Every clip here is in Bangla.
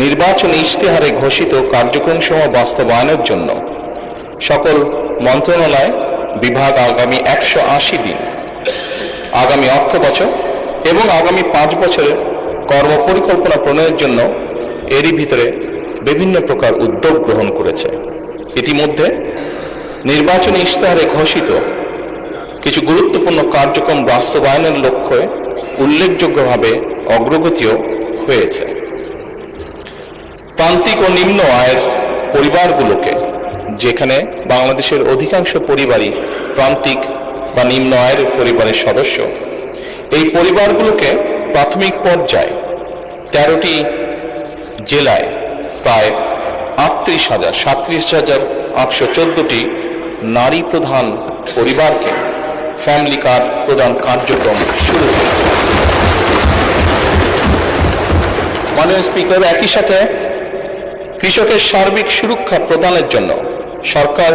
নির্বাচনী ইশতেহারে ঘোষিত কার্যক্রমসমূহ বাস্তবায়নের জন্য সকল মন্ত্রণালয় বিভাগ আগামী 180 দিন, আগামী অর্থ বছর এবং আগামী 5 বছরের কর্মপরিকল্পনা প্রণয়নের জন্য এরই ভিতরে বিভিন্ন প্রকার উদ্যোগ গ্রহণ করেছে। ইতিমধ্যে নির্বাচনী ইশতেহারে ঘোষিত কিছু গুরুত্বপূর্ণ কার্যক্রম বাস্তবায়নের লক্ষ্যে উল্লেখযোগ্যভাবে অগ্রগতিও হয়েছে। প্রান্তিক ও নিম্ন আয়ের পরিবারগুলোকে, যেখানে বাংলাদেশের অধিকাংশ পরিবারই প্রান্তিক বা নিম্ন আয়ের পরিবারের সদস্য, এই পরিবারগুলোকে প্রাথমিক পর্যায়ে 13টি জেলায় প্রায় 37,814টি নারী প্রধান পরিবারকে ফ্যামিলি কার্ড প্রদান কার্যক্রম শুরু হয়েছে। মাননীয় স্পিকার, একই সাথে কৃষকের সার্বিক সুরক্ষা প্রদানের জন্য সরকার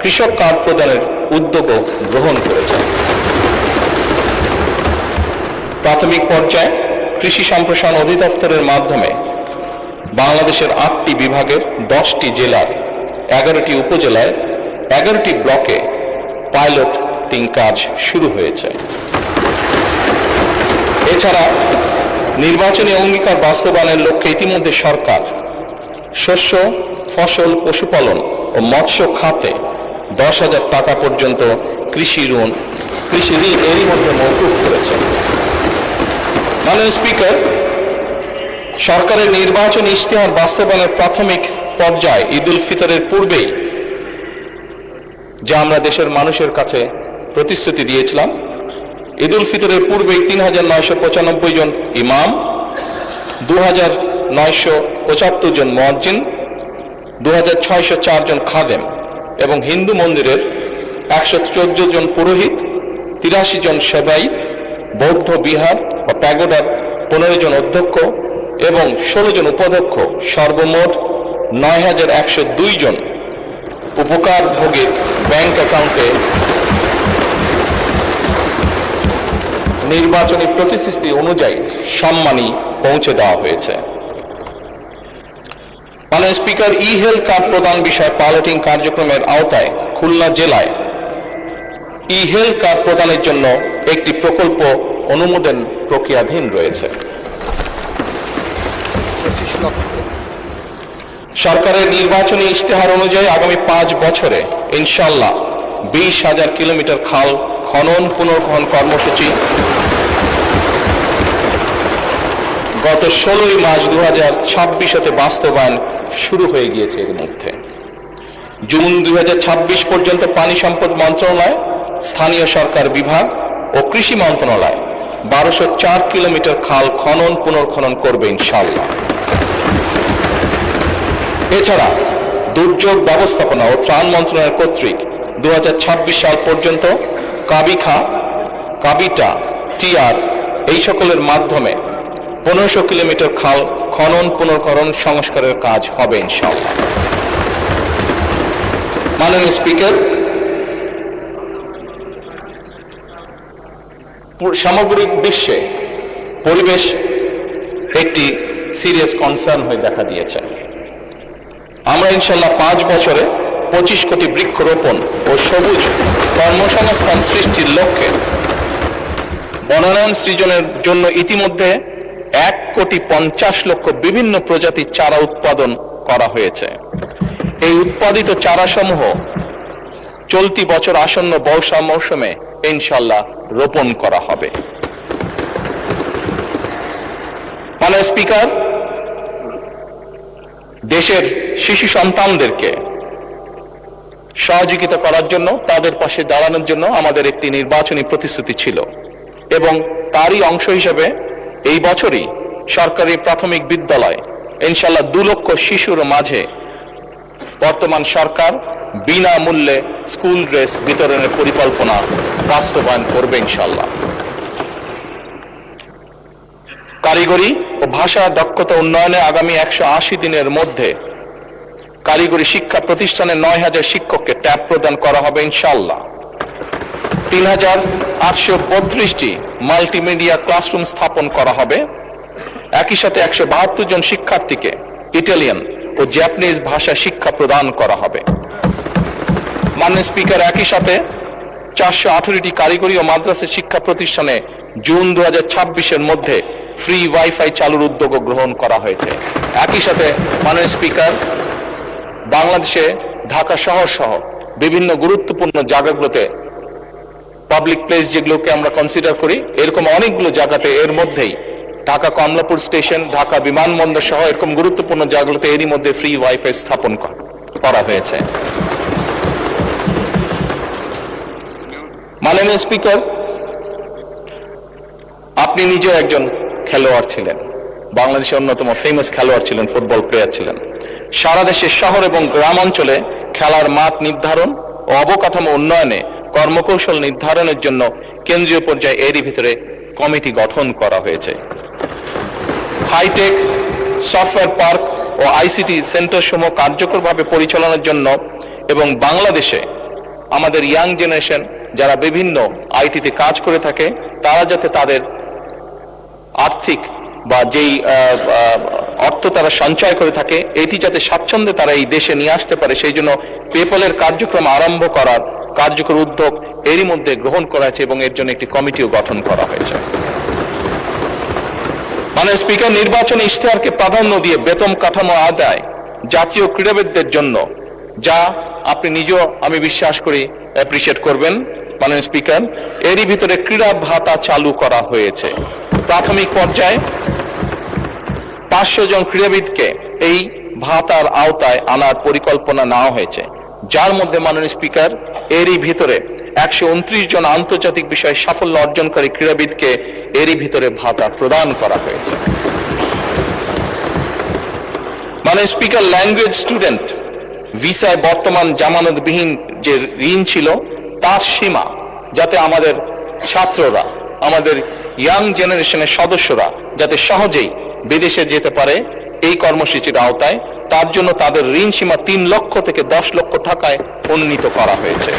কৃষক কার্ড প্রদানের উদ্যোগও গ্রহণ করেছে। প্রাথমিক পর্যায়ে কৃষি সম্প্রসারণ অধিদপ্তরের মাধ্যমে বাংলাদেশের 8টি বিভাগের 10টি জেলার 11টি উপজেলায় 11টি ব্লকে পাইলটিং কাজ শুরু হয়েছে। এছাড়া নির্বাচনী অঙ্গীকার বাস্তবায়নের লক্ষ্যে ইতিমধ্যে সরকার শস্য, ফসল, পশুপালন ও মৎস্য খাতে 10,000 টাকা পর্যন্ত কৃষি ঋণ এরই মধ্যে মওকুফ করেছে। মাননীয় স্পিকার, সরকারের নির্বাচনী ইশতেহার বাস্তবায়নের প্রাথমিক পর্যায়ে ঈদ উল ফিতরের পূর্বেই যা আমরা দেশের মানুষের কাছে প্রতিশ্রুতি দিয়েছিলাম, ঈদ উল ফিতরের পূর্বেই 3,995 জন ইমাম, 2,975 জন মুয়াজ্জিন, 2,604 জন খাদেম এবং হিন্দু মন্দিরের 114 জন পুরোহিত, 83 জন সেবায়িত, বৌদ্ধ বিহার বা প্যাগোডার 15 জন অধ্যক্ষ এবং 16 জন উপাধ্যক্ষ, সর্বমোট 9,102 জন উপকারভোগীর ব্যাংক অ্যাকাউন্টে নির্বাচনী প্রতিশ্রুতি অনুযায়ী সম্মানী পৌঁছে দেওয়া হয়েছে। মাননীয় স্পিকার, ই হেলথ কার্ড প্রদান বিষয়ে পাইলটিং কার্যক্রমের আওতায় খুলনা জেলায় ই হেলথ কার্ড প্রদানের জন্য একটি প্রকল্প অনুমোদন প্রক্রিয়াধীন রয়েছে। সরকারের নির্বাচনী ইশতেহার অনুযায়ী আগামী 5 বছরে ইনশাআল্লাহ 20,000 কিলোমিটার খাল খনন পুনর্খনন কর্মসূচি গত 16 মার্চ 2026 হতে বাস্তবায়ন শুরু হয়ে গিয়েছে। এর মধ্যে জুন 2026 পর্যন্ত পানি সম্পদ মন্ত্রণালয়, স্থানীয় সরকার বিভাগ ও কৃষি মন্ত্রণালয় 1204 কিলোমিটার খাল খনন পুনর্খনন করবে ইনশাআল্লাহ। এছাড়া দুর্যোগ ব্যবস্থাপনা ও ত্রাণ মন্ত্রণালয় কর্তৃক 2026 সাল পর্যন্ত কাবিখা, কাবিটা, টিআর এই সকলের মাধ্যমে 1500 কিলোমিটার খাল খনন পুনর্খনন সংস্কারের কাজ হবে ইনশাআল্লাহ। মাননীয় স্পিকার, সামগ্রিক বিশ্বে পরিবেশ একটি সিরিয়াস কনসার্ন হয়ে দেখা দিয়েছে। আমরা ইনশাআল্লাহ 5 বছরে 25 কোটি বৃক্ষরোপণ ও সবুজ কর্মসংস্থান সৃষ্টির লক্ষ্যে বনায়ন সৃজনের জন্য ইতিমধ্যে 1,50,00,000 বিভিন্ন প্রজাতির চারা উৎপাদন করা হয়েছে। এই উৎপাদিত চারাসমূহ চলতি বছর আসন্ন বর্ষা মৌসুমে ইনশাআল্লাহ রোপণ করা হবে। মাননীয় স্পিকার, দেশের শিশু সন্তানদেরকে সহযোগিতা করার জন্য, তাদের পাশে দাঁড়ানোর জন্য আমাদের একটি নির্বাচনী প্রতিশ্রুতি ছিল এবং তারই অংশ হিসেবে এই বছরই সরকারি প্রাথমিক বিদ্যালয় ইনশাআল্লাহ 2 লক্ষ শিশুর মাঝে বর্তমান সরকার বিনামূল্যে স্কুল ড্রেস বিতরণের পরিকল্পনা বাস্তবায়ন করবে ইনশাআল্লাহ। কারিগরি ও ভাষা দক্ষতা উন্নয়নে আগামী 180 দিনের মধ্যে কারিগরি শিক্ষা প্রতিষ্ঠানে 9,000 শিক্ষককে ট্যাব প্রদান করা হবে ইনশাআল্লাহ। 3,832টি মাল্টিমিডিয়া ক্লাসরুম স্থাপন করা হবে। একই সাথে 172 জন শিক্ষার্থীকে ইটালিয়ান ও জাপানিজ ভাষা শিক্ষা প্রদান করা হবে। মাননীয় স্পিকার, একই সাথে 418টি কারিগরি ও মাদ্রাসা শিক্ষা প্রতিষ্ঠানে জুন 2026-এর মধ্যে ফ্রি ওয়াইফাই চালুর উদ্যোগ গ্রহণ করা হয়েছে। একই সাথে মাননীয় স্পিকার, বাংলাদেশে ঢাকা শহর সহ বিভিন্ন গুরুত্বপূর্ণ জায়গাগুলোতে পাবলিক প্লেস যেগুলোকে আমরা কনসিডার করি, এরকম অনেকগুলো জায়গাতে এর মধ্যেই ঢাকা কমলাপুর স্টেশন, ঢাকা বিমানবন্দর সহ এরকম গুরুত্বপূর্ণ জায়গাগুলোতে এরই মধ্যে ফ্রি ওয়াইফাই স্থাপন করা হয়েছে। মাননীয় স্পিকার, আপনি নিজেও একজন খেলোয়াড় ছিলেন, বাংলাদেশের অন্যতম ফেমাস খেলোয়াড় ছিলেন, ফুটবল প্লেয়ার ছিলেন। সারা দেশের শহর এবং গ্রাম অঞ্চলে খেলার মাঠ নির্ধারণ ও অবকাঠামো উন্নয়নে কর্মকৌশল নির্ধারণের জন্য কেন্দ্রীয় পর্যায়ে এরই ভিতরে কমিটি গঠন করা হয়েছে। হাইটেক সফটওয়্যার পার্ক ও আইসিটি সেন্টার সমূহ কার্যকরভাবে পরিচালনার জন্য এবং বাংলাদেশে আমাদের ইয়াং জেনারেশন যারা বিভিন্ন আইটিতে কাজ করে থাকে তারা যাতে তাদের আর্থিক বা যেই অর্থ তারা সঞ্চয় করে থাকে এটি যাতে স্বাচ্ছন্দ্যে তারা এই দেশে নিয়ে আসতে পারে, সেই জন্য পেপলের কার্যক্রম আরম্ভ করার কার্যকর উদ্যোগ এরই মধ্যে গ্রহণ করা হয়েছে এবং এর জন্য একটি কমিটিও গঠন করা হয়েছে। মাননীয় স্পিকার, নির্বাচনী ইশতেহারকে প্রাধান্য দিয়ে বেতন কাঠামো আদায় জাতীয় ক্রীড়াবিদদের জন্য, যা আপনি নিজেও আমি বিশ্বাস করি অ্যাপ্রিশিয়েট করবেন মাননীয় স্পিকার, এরই ভিতরে ক্রীড়া ভাতা চালু করা হয়েছে। প্রাথমিক পর্যায়ে 500 জন ক্রীড়াবিদকে এই ভাতার আওতায় আনার পরিকল্পনা নেওয়া হয়েছে, যার মধ্যে মাননীয় স্পিকার এরই ভিতরে 129 জন আন্তর্জাতিক বিষয়ে সাফল্য অর্জনকারী ক্রীড়াবিদকে এরই ভিতরে ভাতা প্রদান করা হয়েছে। মাননীয় স্পিকার, ল্যাঙ্গুয়েজ স্টুডেন্ট ভিসায় বর্তমান জামানতবিহীন যে ঋণ ছিল তার সীমা যাতে আমাদের ছাত্ররা, আমাদের ইয়াং জেনারেশনের সদস্যরা যাতে সহজেই বিদেশে যেতে পারে এই কর্মসূচির আওতায়, তার জন্য তাদের ঋণ সীমা 3 লক্ষ থেকে 10 লক্ষ টাকায় উন্নীত করা হয়েছে।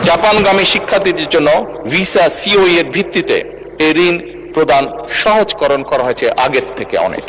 জাপানগামী শিক্ষার্থীদের জন্য ভিসা সিওই এর ভিত্তিতে এই ঋণ প্রদান সহজকরণ করা হয়েছে আগের থেকে অনেক।